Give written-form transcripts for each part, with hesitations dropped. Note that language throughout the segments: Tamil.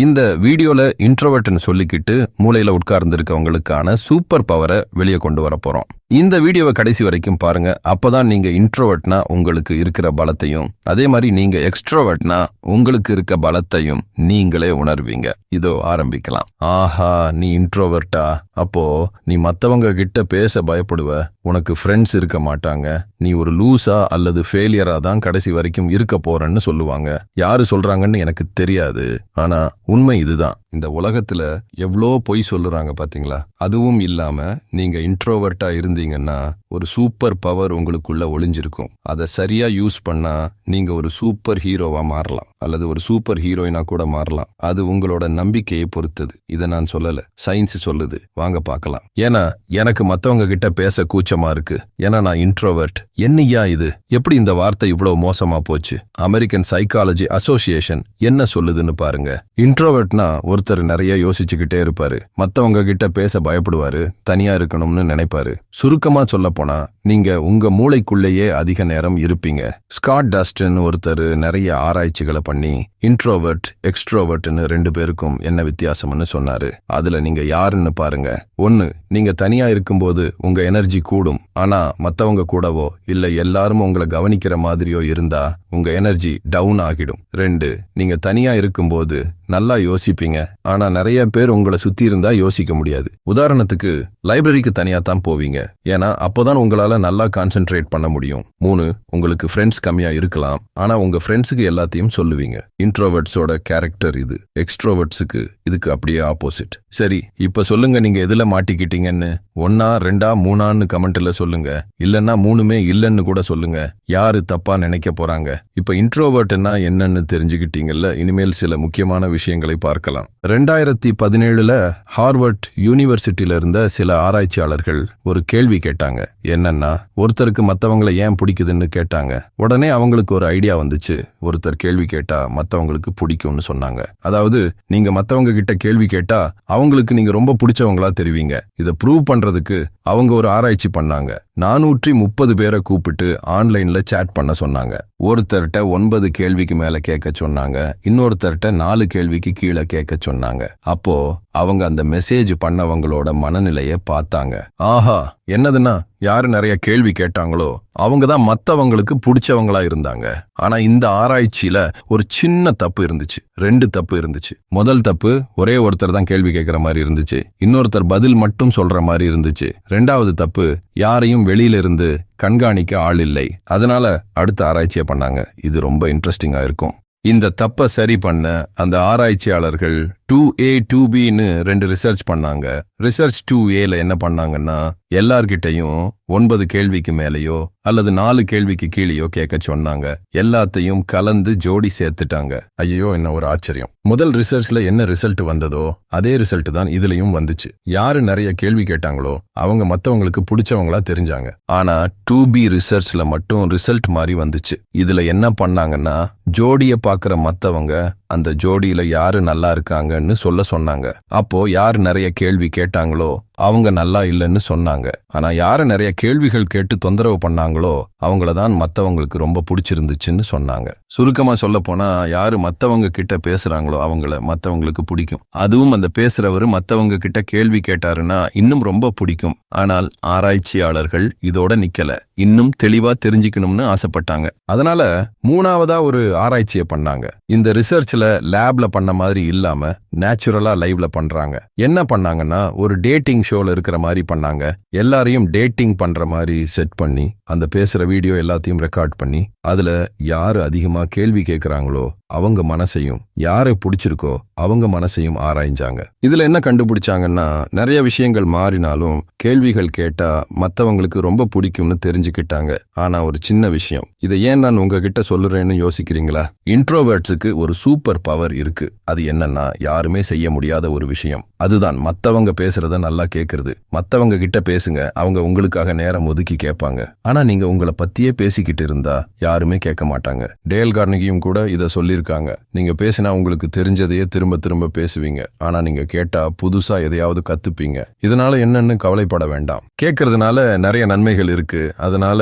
இந்த வீடியோல இன்ட்ரோவர்ட்னு சொல்லிக்கிட்டு மூளையில உட்கார்ந்துருக்கவங்களுக்கான சூப்பர் பவரை வெளியே கொண்டு வர போறோம். இந்த வீடியோவை கடைசி வரைக்கும் பாருங்க. அப்பதான் நீங்க இன்ட்ரோவர்ட்னா உங்களுக்கு இருக்கிற பலத்தையும், அதே மாதிரி நீங்க எக்ஸ்ட்ரோவர்ட்னா உங்களுக்கு இருக்க பலத்தையும் நீங்களே உணர்வீங்க. இதோ ஆரம்பிக்கலாம். ஆஹா, நீ இன்ட்ரோவர்ட்டா? அப்போ நீ மத்தவங்க கிட்ட பேச பயப்படுவ, உனக்கு ஃப்ரெண்ட்ஸ் இருக்க மாட்டாங்க, நீ ஒரு லூசா அல்லது ஃபெயிலியரா தான் கடைசி வரைக்கும் இருக்க போறன்னு சொல்லுவாங்க. யாரு சொல்றாங்கன்னு எனக்கு தெரியாது, ஆனா உண்மை இதுதான். இந்த உலகத்துல எவ்வளோ பொய் சொல்லுறாங்க பாத்தீங்களா? அதுவும் இல்லாம நீங்க இன்ட்ரோவர்ட்டா இருந்தீங்கன்னா ஒரு சூப்பர் பவர் உங்களுக்குள்ள ஒளிஞ்சிருக்கும். அதை சரியா யூஸ் பண்ணா நீங்க ஒரு சூப்பர் ஹீரோவா மாறலாம், அல்லது ஒரு சூப்பர் ஹீரோயினா கூட மாறலாம். அது உங்களோட நம்பிக்கையை பொறுத்தது. இதை நான் சொல்லல, சயின்ஸ் சொல்லுது. வாங்க பார்க்கலாம். ஏன்னா எனக்கு மத்தவங்க கிட்ட பேச கூச்சமா இருக்கு, ஏன்னா நான் இன்ட்ரோவர்ட். என்னையா இது? எப்படி இந்த வார்த்தை இவ்வளவு மோசமா போச்சு? அமெரிக்கன் சைக்காலஜி அசோசியேஷன் என்ன சொல்லுதுன்னு பாருங்க. இன்ட்ரோவர்ட்னா ஒருத்தர் நிறைய யோசிச்சுக்கிட்டே இருப்பாரு, மத்தவங்க கிட்ட பேச பயப்படுவாரு, தனியா இருக்கணும்னு நினைப்பாரு. சுருக்கமா சொல்ல போனா நீங்க உங்க மூளைக்குள்ளேயே அதிக நேரம் இருப்பீங்க. ஸ்காட் டஸ்டன் ஒருத்தர் நிறைய ஆராய்ச்சிகளை பண்ணி இன்ட்ரோவர்ட் எக்ஸ்ட்ரோவர்ட்னு 2 பேருக்கும் என்ன வித்தியாசம்னு சொன்னாரு. அதுல நீங்க யாருன்னு பாருங்க. 1, நீங்க தனியா இருக்கும்போது உங்க எனர்ஜி கூடும், ஆனா மத்தவங்க கூடவோ இல்ல எல்லாரும் உங்களை கவனிக்கிற மாதிரியோ இருந்தா உங்க எனர்ஜி டவுன் ஆகிடும். 2, நீங்க தனியா இருக்கும்போது நல்லா யோசிப்பீங்க, ஆனா நிறைய பேர் உங்களை சுத்தி இருந்தா யோசிக்க முடியாது. உதாரணத்துக்கு லைப்ரரிக்கு தனியா தான் போவீங்க, ஏன்னா அப்போதான் உங்களால நல்லா கான்சென்ட்ரேட் பண்ண முடியும். 3, உங்களுக்கு ஃப்ரெண்ட்ஸ் கம்மியா இருக்கலாம், ஆனா உங்க ஃப்ரெண்ட்ஸுக்கு எல்லாத்தையும் சொல்லுவீங்க. இன்ட்ரோவர்ட்ஸோட கேரக்டர் இது. எக்ஸ்ட்ரோவர்ட்ஸுக்கு இதுக்கு அப்படியே ஆப்போசிட். சரி, இப்ப சொல்லுங்க, நீங்க எதுல மாட்டிக்கிட்டீங்கன்னு? 1, 2, 3 கமெண்ட்ல சொல்லுங்க. இல்லன்னா 3மே இல்லன்னு கூட சொல்லுங்க. யாரு தப்பா நினைக்க போறாங்க? இப்ப இன்ட்ரோவர்ட்னா என்னன்னு தெரிஞ்சுக்கிட்டீங்கல்ல. இனிமேல் சில முக்கியமான விஷயங்களை பார்க்கலாம். 2017 ஹார்வர்ட் யூனிவர்சிட்டியில இருந்த சில ஆராய்ச்சியாளர்கள் ஒரு கேள்வி கேட்டாங்க. என்னன்னா, ஒருத்தருக்கு மத்தவங்களை ஏன் பிடிக்குதுன்னு கேட்டாங்க. உடனே அவங்களுக்கு ஒரு ஐடியா வந்துச்சு. ஒருத்தர் கேள்வி கேட்டா மத்தவங்களுக்கு பிடிக்கும்னு சொன்னாங்க. அதாவது நீங்க மத்தவங்க கிட்ட கேள்வி கேட்டா அவங்களுக்கு நீங்க ரொம்ப பிடிச்சவங்களா தெரிவிங்க. இதை ப்ரூவ் பண்றதுக்கு அவங்க ஒரு ஆராய்ச்சி பண்ணாங்க. 430 பேரை கூப்பிட்டு ஆன்லைன்ல சேட் பண்ண சொன்னாங்க. ஒருத்தர்கிட்ட 9 கேள்விக்கு மேல கேட்க சொன்னாங்க, இன்னொருத்தர்கிட்ட 4 கேள்விக்கு கீழே கேட்க சொன்னாங்க. அப்போ அவங்க அந்த மெசேஜ் பண்ணவங்களோட மனநிலைய பார்த்தாங்க. ஆஹா, என்னதுன்னா யாரு நிறைய கேள்வி கேட்டாங்களோ அவங்க தான் மத்தவங்களுக்கு பிடிச்சவங்களா இருந்தாங்க. ஆனா இந்த ஆராய்ச்சியில ஒரு சின்ன தப்பு இருந்துச்சு. 2 தப்பு இருந்துச்சு. முதல் தப்பு, ஒரே ஒருத்தர் தான் கேள்வி கேட்கிற மாதிரி இருந்துச்சு, இன்னொருத்தர் பதில் மட்டும் சொல்ற மாதிரி இருந்துச்சு. 2வது தப்பு, யாரையும் வெளியில இருந்து கண்காணிக்க ஆள் இல்லை. அதனால அடுத்த ஆராய்ச்சியை பண்ணாங்க. இது ரொம்ப இன்ட்ரெஸ்டிங்கா இருக்கும். இந்த தப்ப சரி பண்ண அந்த ஆராய்ச்சியாளர்கள் 2A 2Bன்னு 2 ரிசர்ச் பண்ணாங்க. ரிசர்ச் 2Aல என்ன பண்ணாங்கன்னா, எல்லார்கிட்டையும் 9 கேள்விக்கு மேலேயோ அல்லது 4 கேள்விக்கு கீழேயோ கேட்க சொன்னாங்க. எல்லாத்தையும் கலந்து ஜோடி சேர்த்துட்டாங்க. ஐயோ, என்ன ஒரு ஆச்சரியம். முதல் ரிசர்ச்ல என்ன ரிசல்ட் வந்ததோ அதே ரிசல்ட் தான் இதுலயும் வந்துச்சு. யாரு நிறைய கேள்வி கேட்டாங்களோ அவங்க மத்தவங்களுக்கு பிடிச்சவங்களா தெரிஞ்சாங்க. ஆனா 2B ரிசர்ச்ல மட்டும் ரிசல்ட் மாதிரி வந்துச்சு. இதுல என்ன பண்ணாங்கன்னா, ஜோடிய பாக்குற மத்தவங்க அந்த ஜோடியில யாரு நல்லா இருக்காங்கன்னு சொல்ல சொன்னாங்க. அப்போ யார் நிறைய கேள்வி கேட்டாங்களோ அவங்க நல்லா இல்லைன்னு சொன்னாங்க. ஆனா யாரு நிறைய கேள்விகள் கேட்டு தொந்தரவு பண்ணாங்களோ அவங்களதான் மத்தவங்களுக்கு ரொம்ப பிடிச்சிருந்துச்சுன்னு சொன்னாங்க. சுருக்கமா சொல்ல போனா, யாரு மத்தவங்க கிட்ட பேசுறாங்களோ அவங்கள மத்தவங்களுக்கு பிடிக்கும். அதுவும் அந்த பேசுறவரு மத்தவங்க கிட்ட கேள்வி கேட்டாருன்னா இன்னும் ரொம்ப பிடிக்கும். ஆனால் ஆராய்ச்சியாளர்கள் இதோட நிக்கல, இன்னும் தெளிவா தெரிஞ்சுக்கணும்னு ஆசைப்பட்டாங்க. அதனால 3வதா ஒரு ஆராய்ச்சியை பண்ணாங்க. இந்த ரிசர்ச்ல லேப்ல பண்ண மாதிரி இல்லாம நேச்சுரலா லைவ்ல பண்றாங்க. என்ன பண்ணாங்கன்னா, ஒரு டேட்டிங் ஷோல இருக்கிற மாதிரி பண்ணாங்க. எல்லாரையும் டேட்டிங் பண்ற மாதிரி செட் பண்ணி அந்த பேசுற வீடியோ எல்லாத்தையும் ரெக்கார்ட் பண்ணி அதுல யாரு அதிகமா கேள்வி கேட்கறாங்களோ அவங்க மனசையும், யாரை பிடிச்சிருக்கோ அவங்க மனசையும் ஆராய்ஞ்சாங்க. இதுல என்ன கண்டுபிடிச்சாங்கன்னா, நிறைய விஷயங்கள் மாறினாலும் கேள்விகள் கேட்டா மத்தவங்களுக்கு ரொம்ப பிடிக்கும்னு தெரிஞ்சுக்கிட்டாங்க. ஆனா ஒரு சின்ன விஷயம், இதை ஏன் நான் உங்ககிட்ட சொல்லுறேன்னு யோசிக்கிறீங்களா? இன்ட்ரோவர்ட்ஸுக்கு ஒரு சூப்பர் பவர் இருக்கு. அது என்னன்னா, யாருமே செய்ய முடியாத ஒரு விஷயம். அதுதான் மத்தவங்க பேசுறத நல்லா கேட்கறது. மத்தவங்க கிட்ட பேசுங்க, அவங்க உங்களுக்காக நேரம் ஒதுக்கி கேட்பாங்க. ஆனா நீங்க உங்களை பத்தியே பேசிக்கிட்டு இருந்தா யாருமே கேட்க மாட்டாங்க. டேல் கார்னகியும் கூட இத சொல்லிருக்காங்க. நீங்க பேசினா உங்களுக்கு தெரிஞ்சதையே திரும்ப திரும்ப திரும்ப பேசுவீங்க. ஆனா நீங்க கேட்டா புதுசா எதையாவது கத்துப்பீங்க. இதனால என்னன்னு கவலைப்பட வேண்டாம். கேட்கறதுனால நிறைய நன்மைகள் இருக்கு. அதனால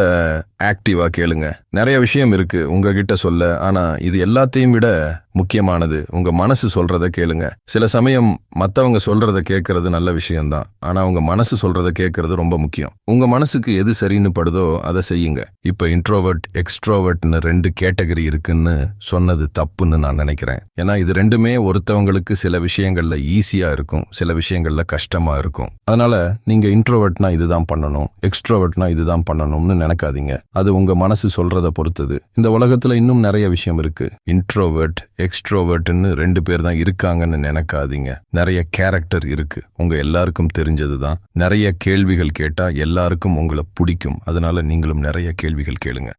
ஆக்டிவா கேளுங்க. நிறைய விஷயம் இருக்கு உங்ககிட்ட சொல்ல. ஆனா இது எல்லாத்தையும் விட முக்கியமானது உங்க மனசு சொல்றத கேளுங்க. சில சமயம் மத்தவங்க சொல்றத கேட்கறது நல்ல விஷயம்தான். ஆனா உங்க மனசு சொல்றத கேட்கறது ரொம்ப முக்கியம். உங்க மனசுக்கு எது சரின்னு படுதோ அதை செய்யுங்க. இப்ப இன்ட்ரோவர்ட் எக்ஸ்ட்ரோவர்ட்னு 2 கேட்டகரி இருக்குன்னு சொன்னது தப்புன்னு நான் நினைக்கிறேன். ஏன்னா இது ரெண்டுமே ஒருத்தவங்களுக்கு சில விஷயங்கள்ல ஈஸியா இருக்கும், சில விஷயங்கள்ல கஷ்டமா இருக்கும். அதனால நீங்க இன்ட்ரோவர்ட்னா இதுதான் பண்ணணும், எக்ஸ்ட்ரோவர்ட்னா இதுதான் பண்ணணும்னு நினைக்காதீங்க. அது உங்க மனசு சொல்றத பொறுத்தது. இந்த உலகத்துல இன்னும் நிறைய விஷயம் இருக்கு. இன்ட்ரோவர்ட் எக்ஸ்ட்ரோவர்ட்னு 2 பேர் தான் இருக்காங்கன்னு நினைக்காதீங்க. நிறைய கேரக்டர் இருக்கு. உங்க எல்லாருக்கும் தெரிஞ்சதுதான். நிறைய கேள்விகள் கேட்டா எல்லாருக்கும் உங்களை பிடிக்கும். அதனால நீங்களும் நிறைய கேள்விகள் கேளுங்க.